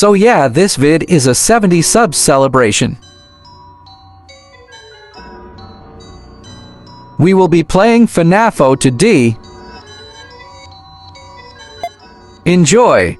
So yeah, this vid is a 70 subs celebration. We will be playing FNAF to D. Enjoy!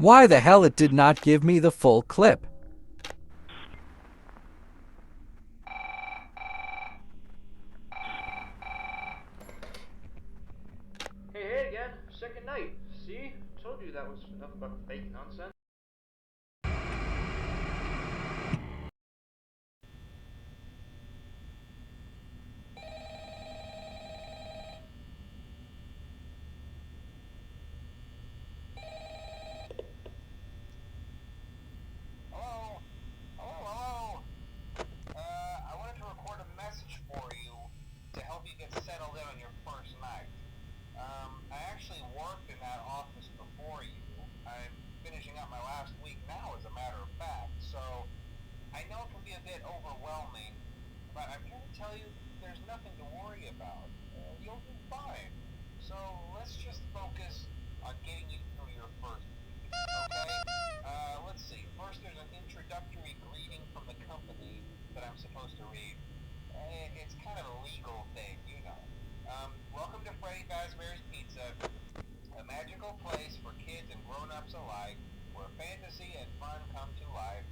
Why the hell it did not give me the full clip? Hey again, second night. See? Told you that was enough about fake nonsense. Hello? Hello? I wanted to record a message for you to help you get settled in on your first night. I actually worked in that office before you. I'm finishing up my last week now, as a matter of fact, so I know it can be a bit overwhelming, but I'm here to tell you there's nothing to worry about. You'll be fine. So let's just focus on getting you through your first week, okay? Let's see. First, there's an introductory greeting from the company that I'm supposed to read. It's kind of a legal thing, you know. Welcome to Freddy Fazbear's Pizza, a magical place for kids and grown-ups alike, where fantasy and fun come to life.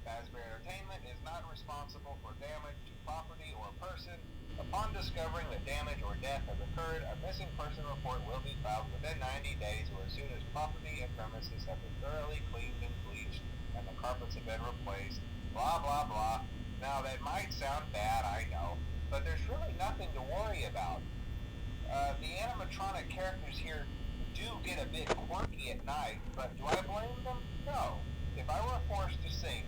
Fazbear Entertainment is not responsible for damage to property or person. Upon discovering that damage or death has occurred, a missing person report will be filed within 90 days or as soon as property and premises have been thoroughly cleaned and bleached and the carpets have been replaced. Blah, blah, blah. Now, that might sound bad, I know, but there's really nothing to worry about. The animatronic characters here do get a bit quirky at night, but do I blame them? No. If I were forced to sing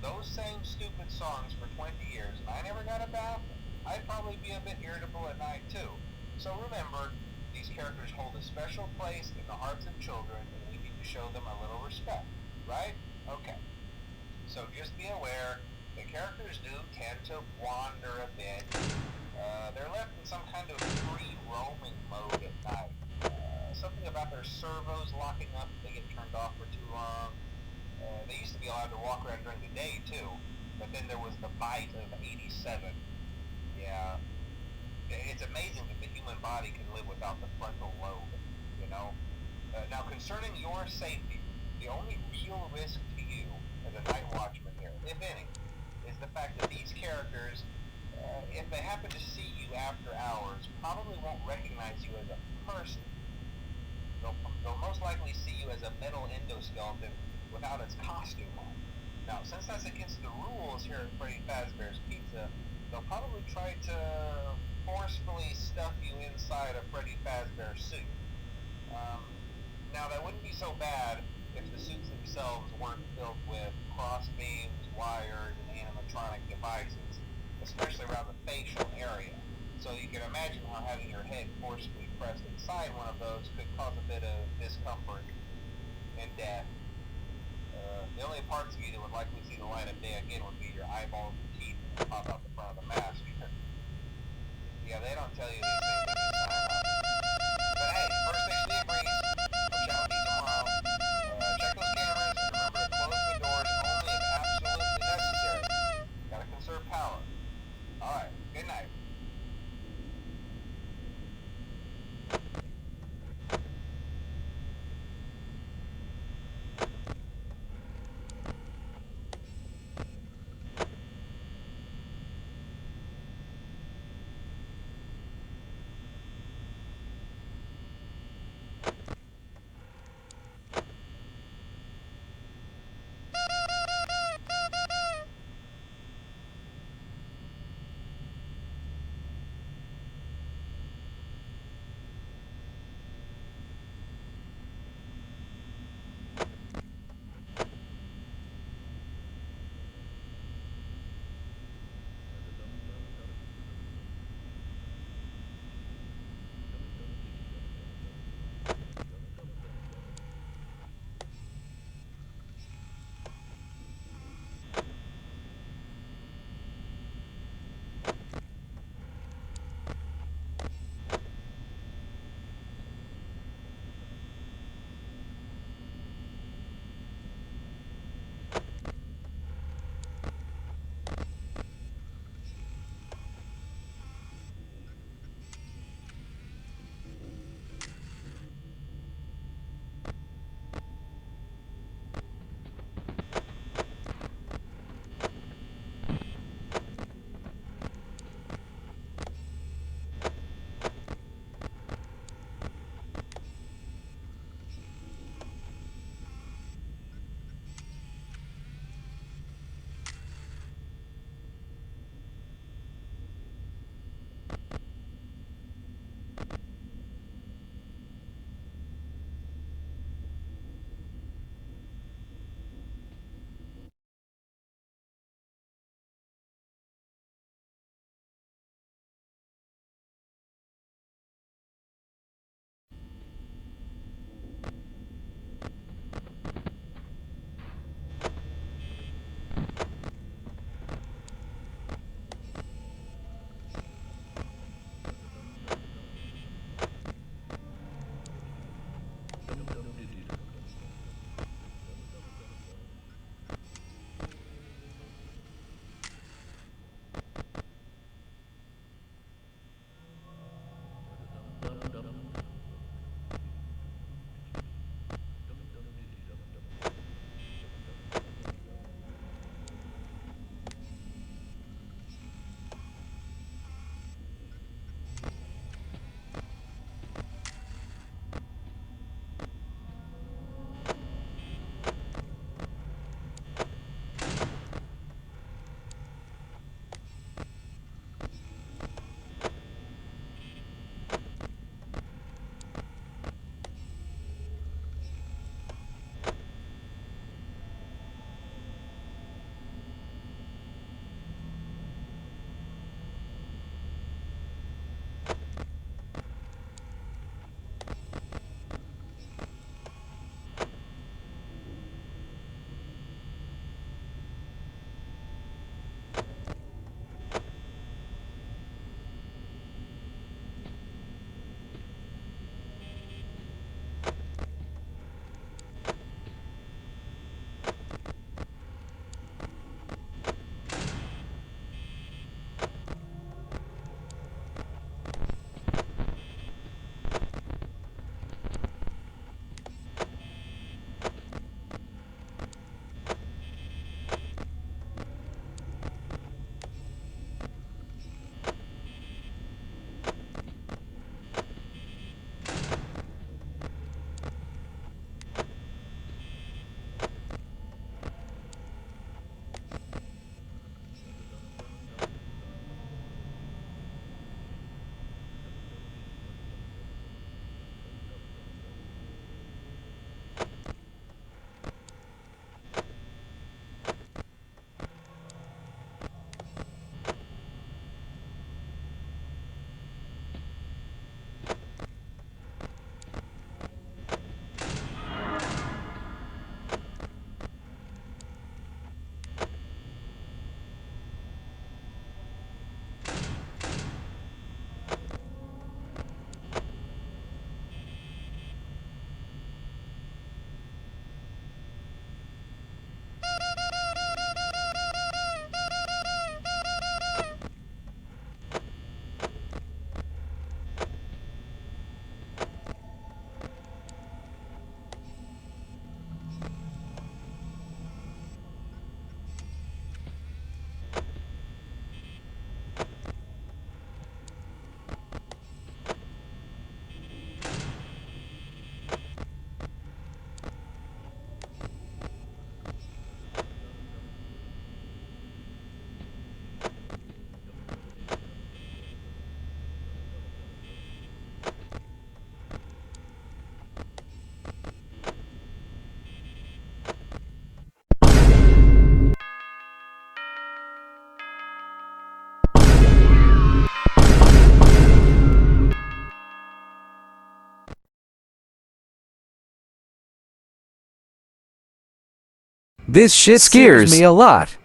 those same stupid songs for 20 years and I never got a bath, I'd probably be a bit irritable at night too. So remember, these characters hold a special place in the hearts of children and we need to show them a little respect, right? Okay. So just be aware, the characters do tend to wander a bit. They're left in some kind of free roaming mode at night. Something about their servos locking up if they get turned off for too long. They used to be allowed to walk around during the day too, but then there was the bite of 87. Yeah, it's amazing that the human body can live without the frontal lobe, you know? Now concerning your safety, the only real risk to you as a night watchman here, if any, is the fact that these characters, if they happen to see you after hours, probably won't recognize you as a person. They'll most likely see you as a metal endoskeleton without its costume on. Now, since that's against the rules here at Freddy Fazbear's Pizza, they'll probably try to forcefully stuff you inside a Freddy Fazbear suit. Now, that wouldn't be so bad if the suits themselves weren't filled with cross beams, wires, and animatronic devices, especially around the facial area. So you can imagine how having your head forcefully pressed inside one of those could cause a bit of discomfort and death. The only parts of you that would likely see the light of day again would be your eyeballs and teeth that pop out the front of the mask. Yeah, they don't tell you these things when you sign up. But hey, first station to the breeze. I'll chat with you tomorrow. Check those cameras and remember to close the doors only if absolutely necessary. This shit scares me a lot.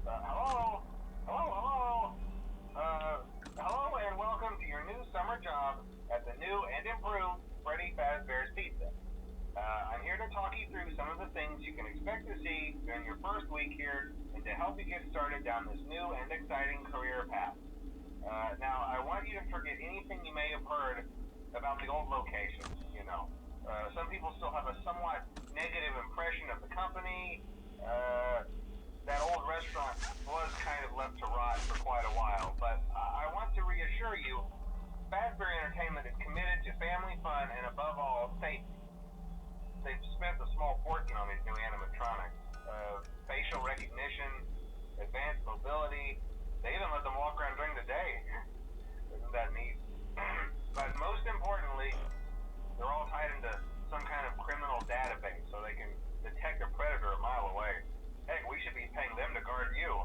Hello? Hello and welcome to your new summer job at the new and improved Freddy Fazbear's Pizza. I'm here to talk you through some of the things you can expect to see during your first week here and to help you get started down this new and exciting career path. Now, I want you to forget anything you may have heard about the old location, you know. Some people still have a somewhat negative impression of the company. That old restaurant was kind of left to rot for quite a while, but I want to reassure you, Fazbear Entertainment is committed to family fun and above all, safety. They've spent a small fortune on these new animatronics. Facial recognition, advanced mobility, they even let them walk around during the day. Isn't that neat? But most importantly, they're all tied into some kind of criminal database so they can detect a predator a mile away. Heck, we should be paying them to guard you.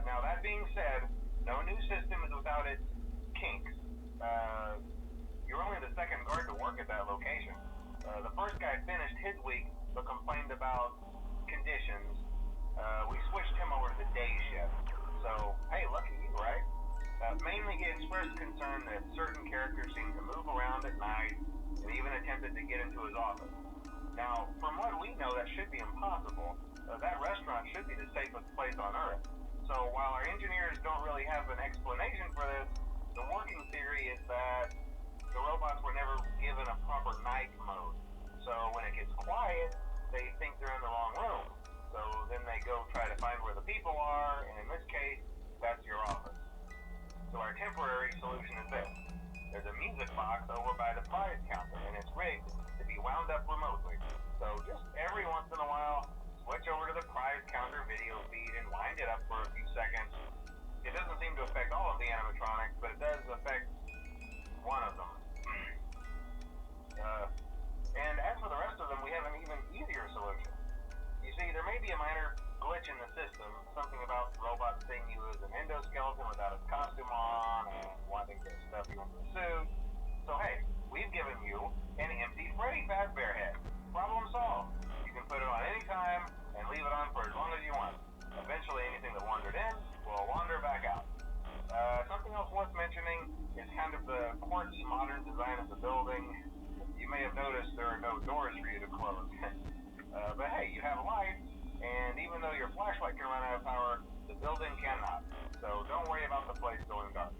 Now that being said, no new system is without its kinks. You're only the second guard to work at that location. The first guy finished his week but complained about conditions. We switched him over to the day shift. So, hey, lucky you, right? Mainly he expressed concern that certain characters seemed to move around at night and even attempted to get into his office. Now, from what we know, that should be impossible. That restaurant should be the safest place on Earth. So while our engineers don't really have an explanation for this, the working theory is that the robots were never given a proper night mode. So when it gets quiet, they think they're in the wrong room. So then they go try to find where the people are, and in this case, that's your office. So our temporary solution is this. There's a music box over by the prize counter, and it's rigged to be wound up remotely. So just every once in a while, switch over to the prize counter video feed and wind it up for a few seconds. It doesn't seem to affect all of the animatronics, but it does affect one of them. And as for the rest of them, we have an even easier solution. You see, there may be a minor glitch in the system, something about robots seeing you as an endoskeleton without its costume on and wanting to stuff you into a suit. So hey, we've given you an empty Freddy Fazbear head. Problem solved. You can put it on any time and leave it on for as long as you want. Eventually anything that wandered in will wander back out. Something else worth mentioning is kind of the quartz modern design of the building. You may have noticed there are no doors for you to close. But hey, you have lights, and even though your flashlight can run out of power, the building cannot. So don't worry about the place going dark.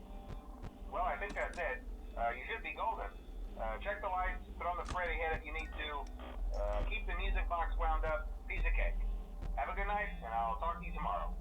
Well, I think that's it. You should be golden. Check the lights, put on the Freddy head if you need to. Keep the music box wound up. Piece of cake. Have a good night, and I'll talk to you tomorrow.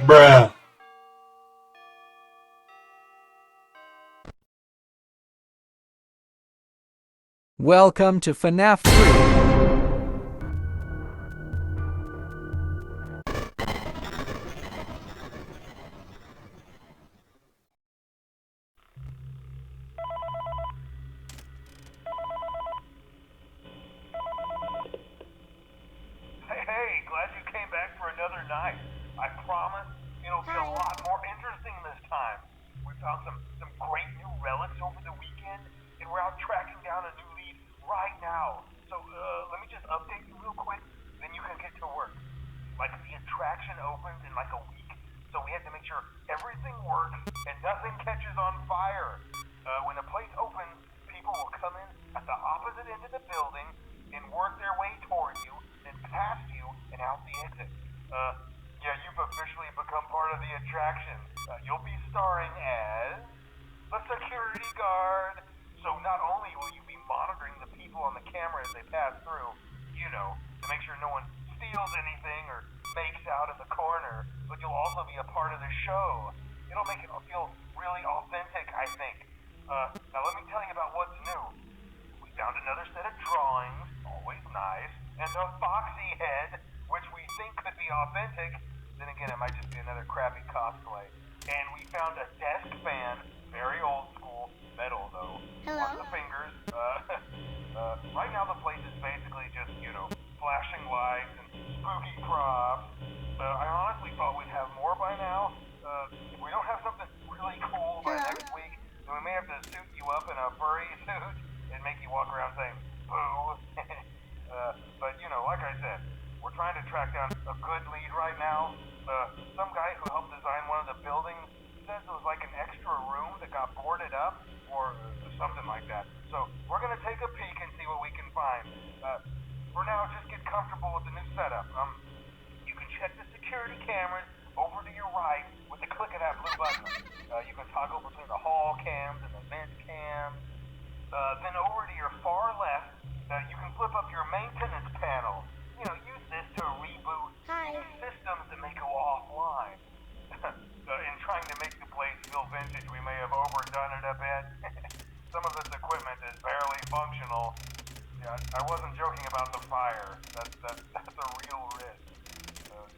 Bruh. Welcome to FNAF 3. Hey, glad you came back for another night. I promise it'll be a lot more interesting this time. We found some great new relics over the weekend, and we're out tracking down a new lead right now. So, let me just update you real quick, then you can get to work. Like, the attraction opens in like a week, so we have to make sure everything works and nothing catches on fire. When the place opens, people will come in at the opposite end of the building and work their way toward you, then past you and out the exit. Yeah, you've officially become part of the attraction. You'll be starring as the security guard. So not only will you be monitoring the people on the camera as they pass through, you know, to make sure no one steals anything or makes out in the corner, but you'll also be a part of the show. It'll make it feel really authentic, I think. Now let me tell you about what's new. We found another set of drawings, always nice, and a foxy head, which we think could be authentic. Then again, it might just be another crappy cosplay. And we found a desk fan, very old school, metal though. Watch the fingers. Right now the place is basically just, you know, flashing lights and spooky props. I honestly thought we'd have more by now. If we don't have something really cool by next week, then we may have to suit you up in a furry suit and make you walk around saying, boo. But, you know, like I said, we're trying to track down a good lead right now. Some guy who helped design one of the buildings says it was like an extra room that got boarded up, or something like that. So, we're gonna take a peek and see what we can find. For now, just get comfortable with the new setup. You can check the security cameras over to your right with the click of that blue button. You can toggle between the hall cams and the vent cams. Then over to your far left, you can flip up your maintenance panel. You know, use this to reboot any systems that may go offline. In trying to make the place feel vintage, we may have overdone it a bit. Some of this equipment is barely functional. Yeah, I wasn't joking about the fire. That's a real risk.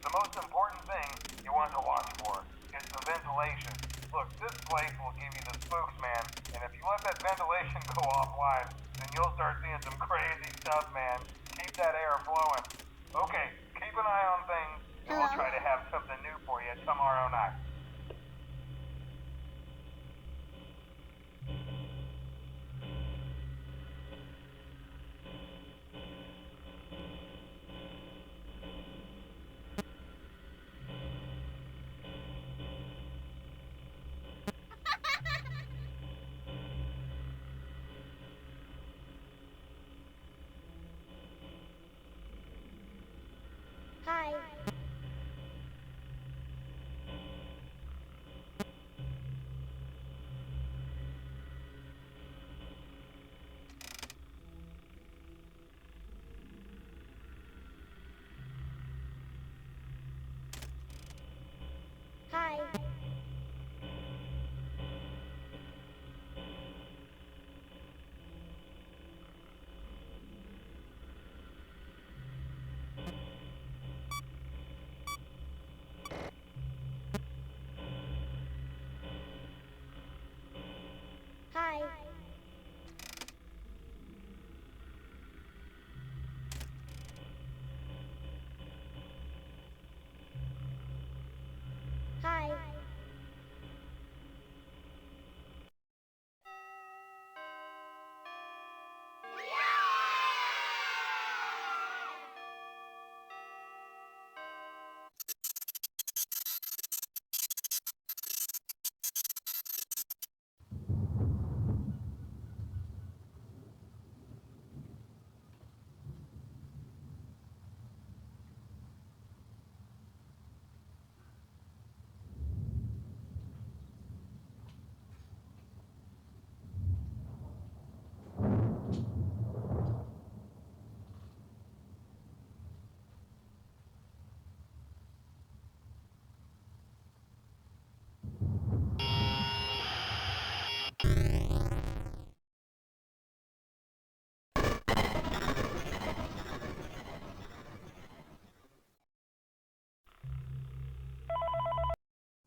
The most important thing you want to watch for is the ventilation. Look, this place will give you the spooks, man, and if you let that ventilation go offline, then you'll start seeing some crazy stuff, man. Keep that air flowing. Okay, keep an eye on things, and we'll try to have something new for you tomorrow night.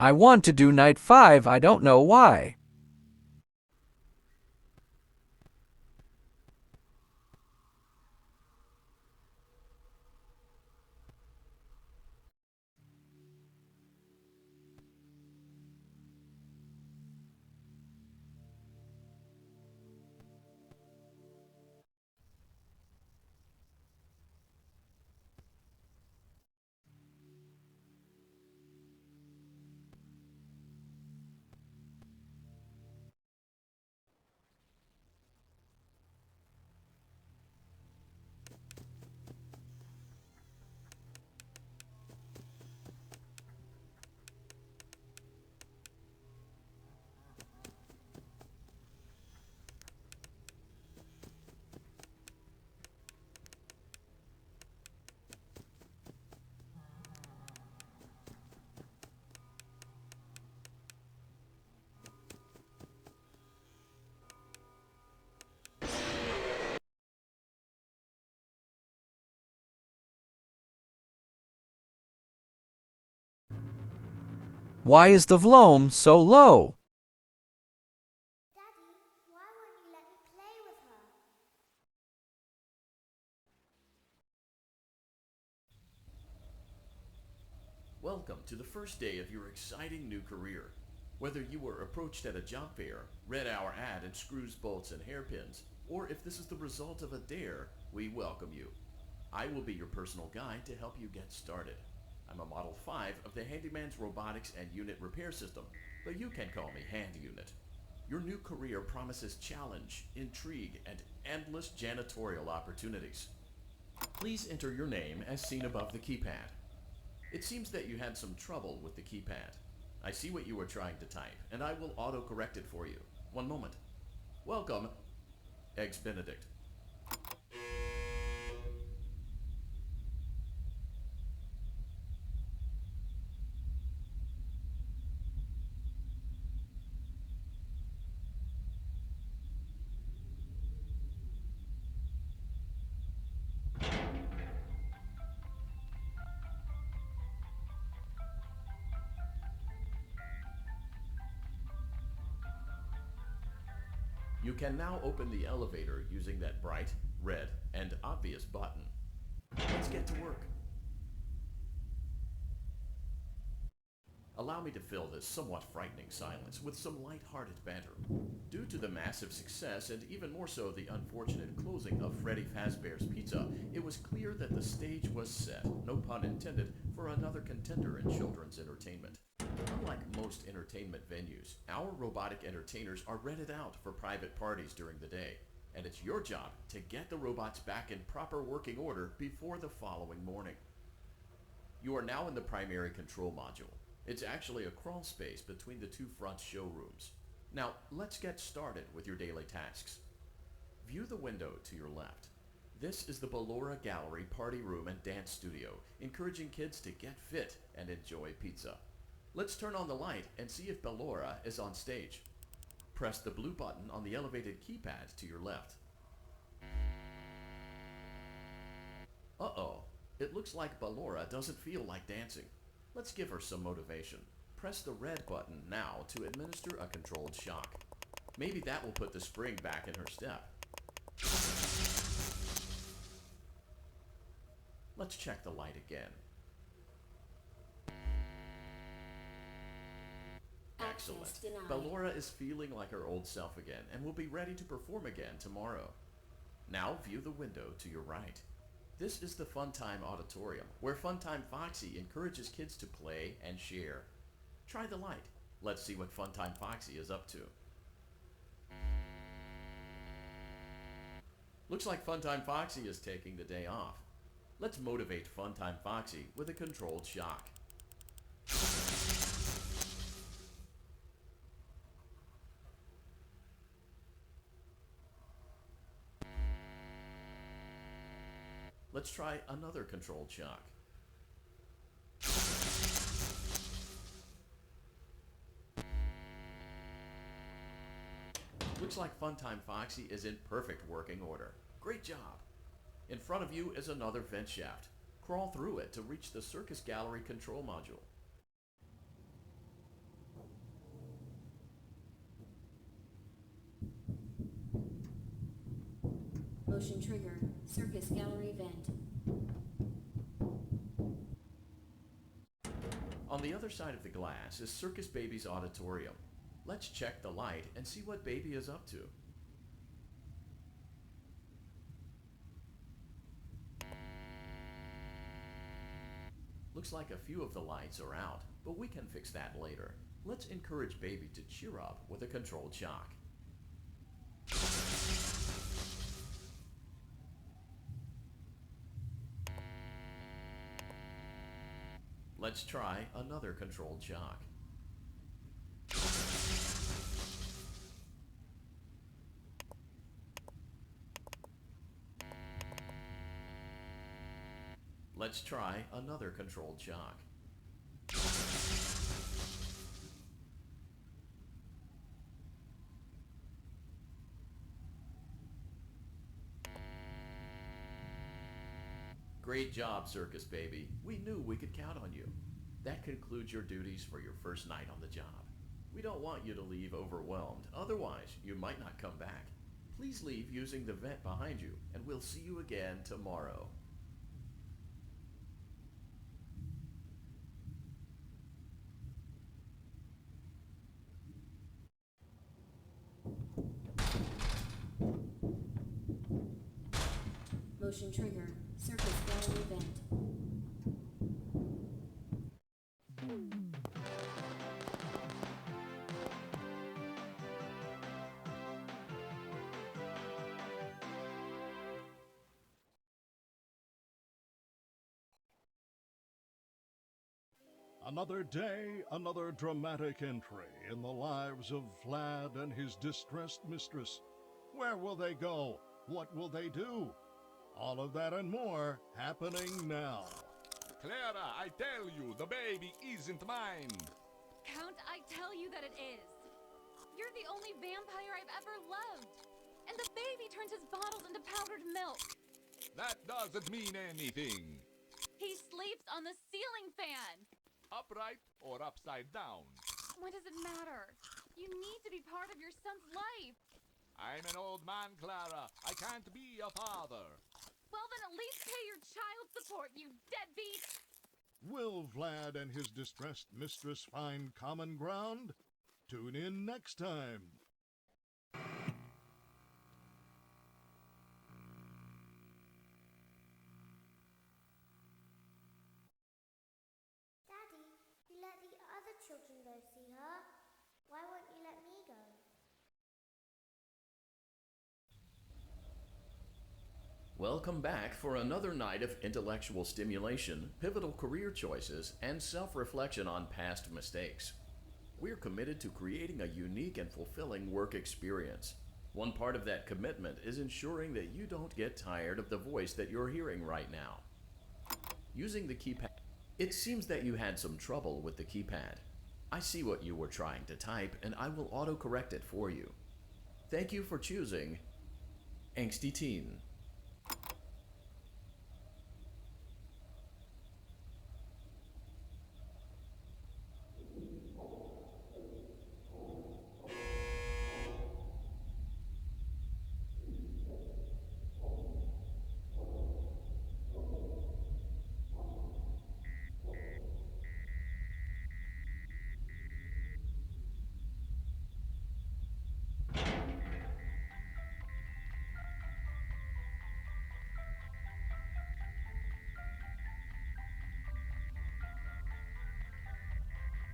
I want to do night 5, I don't know why. Why is the volume so low? Daddy, why won't you let me play with her? Welcome to the first day of your exciting new career. Whether you were approached at a job fair, read our ad in screws, bolts, and hairpins, or if this is the result of a dare, we welcome you. I will be your personal guide to help you get started. I'm a Model 5 of the Handyman's Robotics and Unit Repair System, but you can call me Hand Unit. Your new career promises challenge, intrigue, and endless janitorial opportunities. Please enter your name as seen above the keypad. It seems that you had some trouble with the keypad. I see what you were trying to type, and I will auto-correct it for you. One moment. Welcome, Eggs Benedict. You can now open the elevator using that bright, red, and obvious button. Let's get to work. Allow me to fill this somewhat frightening silence with some light-hearted banter. Due to the massive success, and even more so the unfortunate closing of Freddy Fazbear's Pizza, it was clear that the stage was set, no pun intended, for another contender in children's entertainment. Unlike most entertainment venues, our robotic entertainers are rented out for private parties during the day, and it's your job to get the robots back in proper working order before the following morning. You are now in the primary control module. It's actually a crawl space between the two front showrooms. Now, let's get started with your daily tasks. View the window to your left. This is the Ballora Gallery Party Room and Dance Studio, encouraging kids to get fit and enjoy pizza. Let's turn on the light and see if Ballora is on stage. Press the blue button on the elevated keypad to your left. Uh-oh, it looks like Ballora doesn't feel like dancing. Let's give her some motivation. Press the red button now to administer a controlled shock. Maybe that will put the spring back in her step. Let's check the light again. Excellent. Ballora is feeling like her old self again and will be ready to perform again tomorrow. Now view the window to your right. This is the Funtime Auditorium, where Funtime Foxy encourages kids to play and share. Try the light. Let's see what Funtime Foxy is up to. Looks like Funtime Foxy is taking the day off. Let's motivate Funtime Foxy with a controlled shock. Let's try another controlled shock. Looks like Funtime Foxy is in perfect working order. Great job! In front of you is another vent shaft. Crawl through it to reach the Circus Gallery control module. On the other side of the glass is Circus Baby's auditorium. Let's check the light and see what Baby is up to. Looks like a few of the lights are out, but we can fix that later. Let's encourage Baby to cheer up with a controlled shock. Let's try another controlled shock. Let's try another controlled shock. Great job, Circus Baby. We knew we could count on you. That concludes your duties for your first night on the job. We don't want you to leave overwhelmed, otherwise you might not come back. Please leave using the vent behind you, and we'll see you again tomorrow. Motion trigger. Circus gallery event. Another day, another dramatic entry in the lives of Vlad and his distressed mistress. Where will they go? What will they do? All of that and more happening now. Clara, I tell you, the baby isn't mine. Count, I tell you that it is. You're the only vampire I've ever loved. And the baby turns his bottles into powdered milk. That doesn't mean anything. He sleeps on the ceiling fan. Upright or upside down? What does it matter? You need to be part of your son's life. I'm an old man, Clara. I can't be a father. Well, then at least pay your child support, you deadbeat! Will Vlad and his distressed mistress find common ground? Tune in next time. Daddy, you let the other children go see her. Why won't you let me go? Welcome back for another night of intellectual stimulation, pivotal career choices, and self-reflection on past mistakes. We're committed to creating a unique and fulfilling work experience. One part of that commitment is ensuring that you don't get tired of the voice that you're hearing right now. Using the keypad, it seems that you had some trouble with the keypad. I see what you were trying to type, and I will auto-correct it for you. Thank you for choosing Angsty Teen.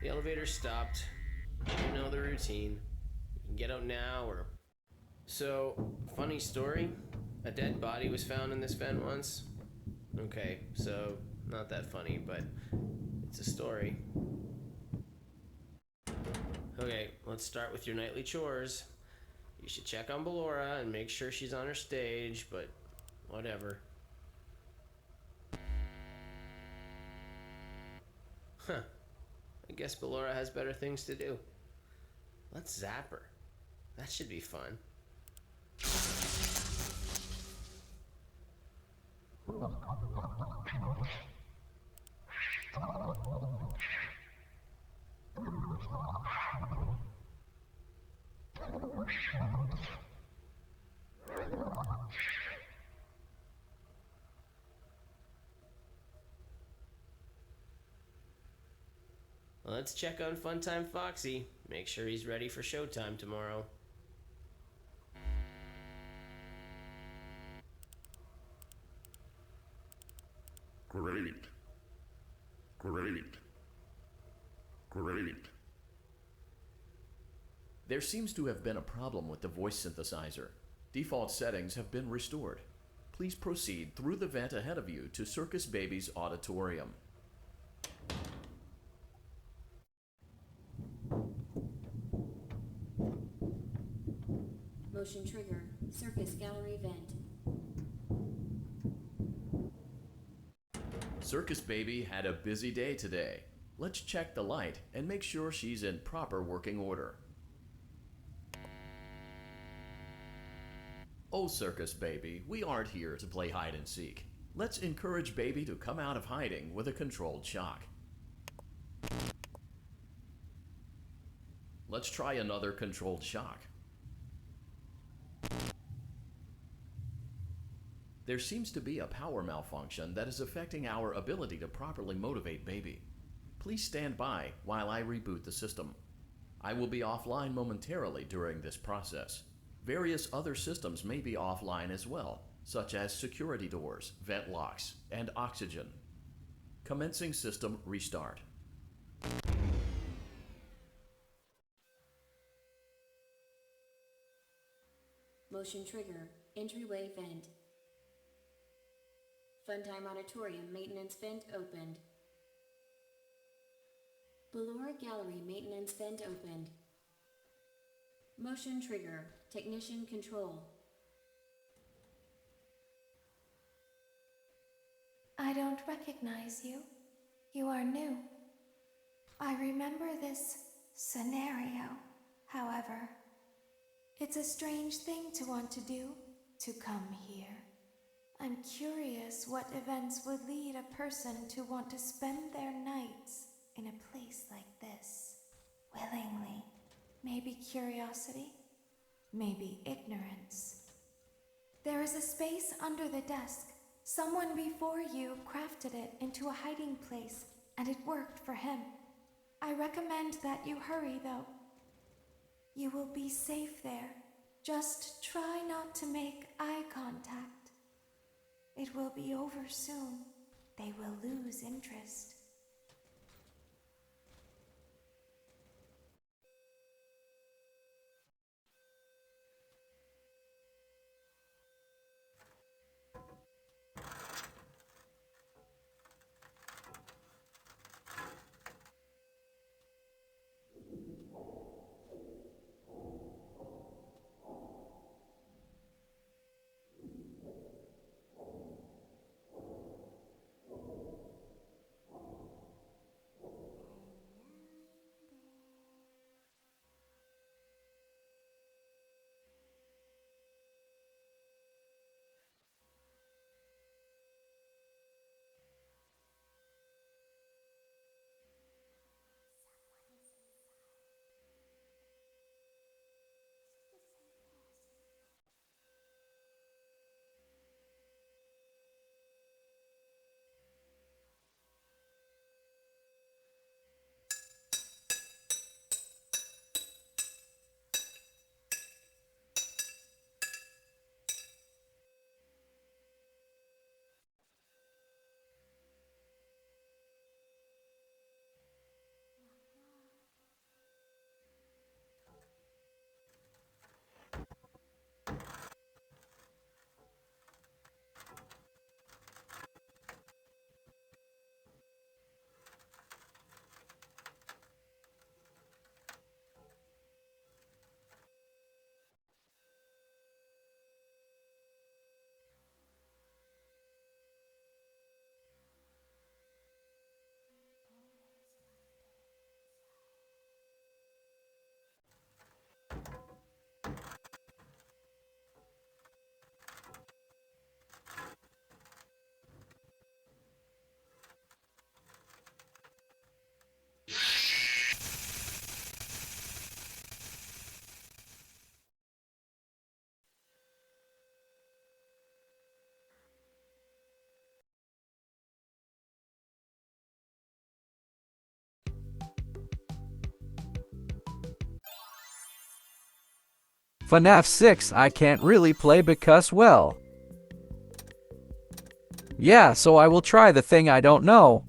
The elevator stopped. You know the routine. You can get out now or... So, funny story. A dead body was found in this vent once. Okay, so not that funny, but it's a story. Okay, let's start with your nightly chores. You should check on Ballora and make sure she's on her stage, but whatever. Huh. I guess Ballora has better things to do. Let's zap her. That should be fun. Let's check on Funtime Foxy. Make sure he's ready for showtime tomorrow. Great. There seems to have been a problem with the voice synthesizer. Default settings have been restored. Please proceed through the vent ahead of you to Circus Baby's auditorium. Motion trigger. Circus gallery vent. Circus Baby had a busy day today. Let's check the light and make sure she's in proper working order. Oh, Circus Baby, we aren't here to play hide and seek. Let's encourage Baby to come out of hiding with a controlled shock. Let's try another controlled shock. There seems to be a power malfunction that is affecting our ability to properly motivate Baby. Please stand by while I reboot the system. I will be offline momentarily during this process. Various other systems may be offline as well, such as security doors, vent locks, and oxygen. Commencing system restart. Motion trigger. Entryway vent. Funtime Auditorium maintenance vent opened. Ballora Gallery maintenance vent opened. Motion trigger. Technician control. I don't recognize you. You are new. I remember this scenario, however. It's a strange thing to want to do, to come here. I'm curious what events would lead a person to want to spend their nights in a place like this. Willingly. Maybe curiosity, maybe ignorance. There is a space under the desk. Someone before you crafted it into a hiding place, and it worked for him. I recommend that you hurry, though. You will be safe there. Just try not to make eye contact. It will be over soon. They will lose interest. FNAF 6 I can't really play because, well... Yeah, so I will try the thing I don't know.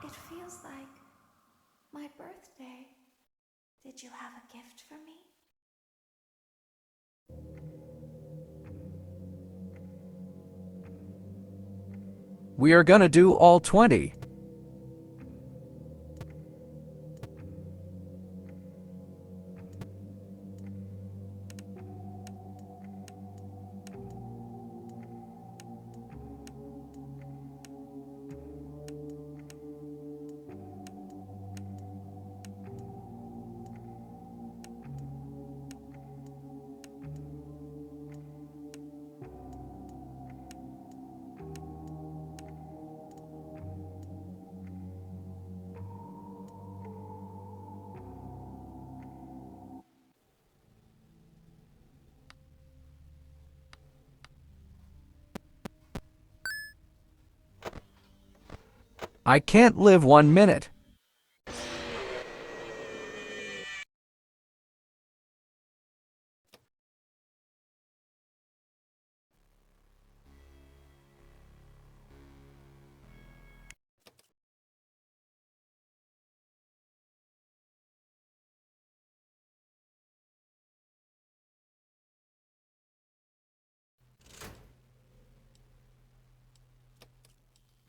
It feels like my birthday. Did you have a gift for me? We are gonna do all 20. I can't live 1 minute.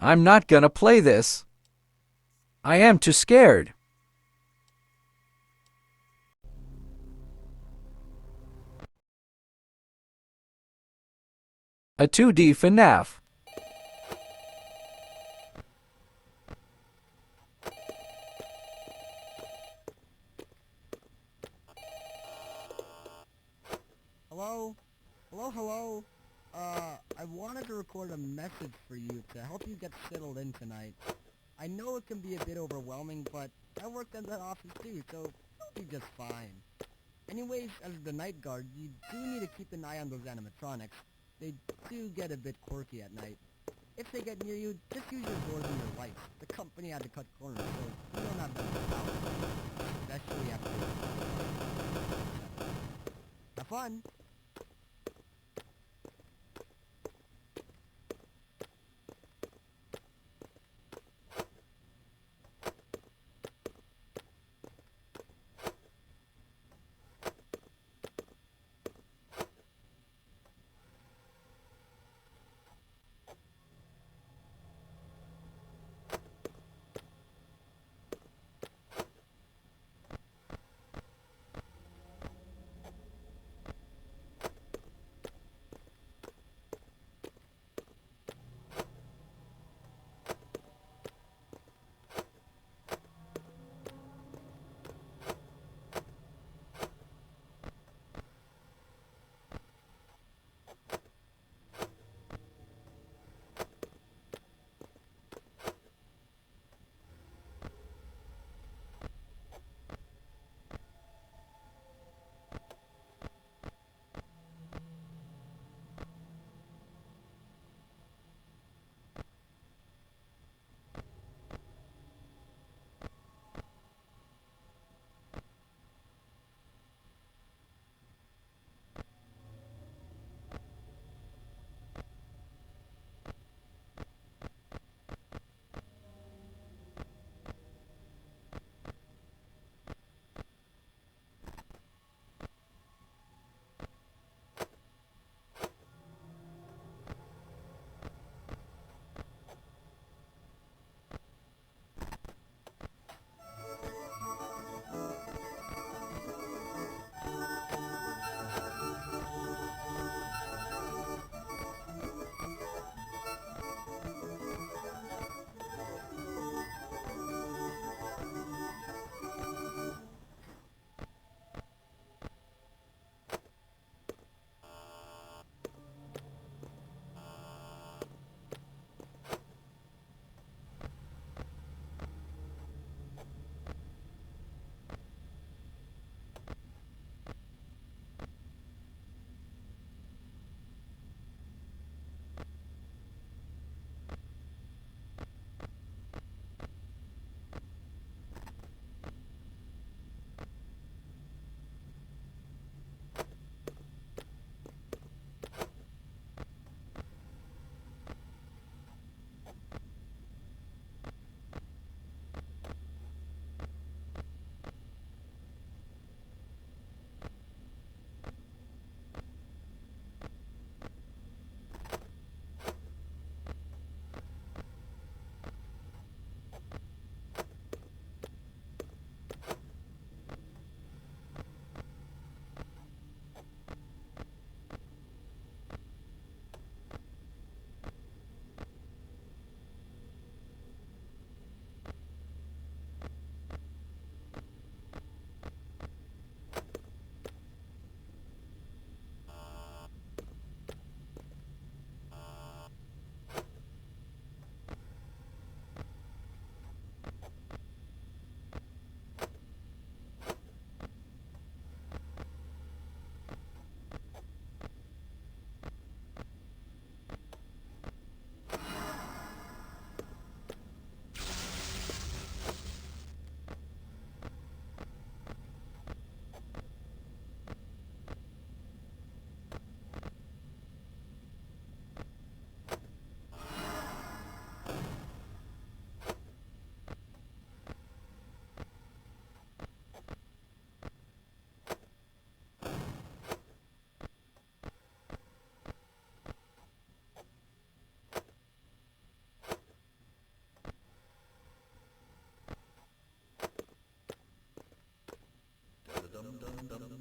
I'm not gonna play this. I am too scared. A 2D FNAF. Hello? Hello? I wanted to record a message for you to help you get settled in tonight. I know it can be a bit overwhelming, but I worked in that office too, so you'll be just fine. Anyways, as the night guard, you do need to keep an eye on those animatronics. They do get a bit quirky at night. If they get near you, just use your doors and your lights. The company had to cut corners, so you don't have that much power. Especially after... Have fun! dum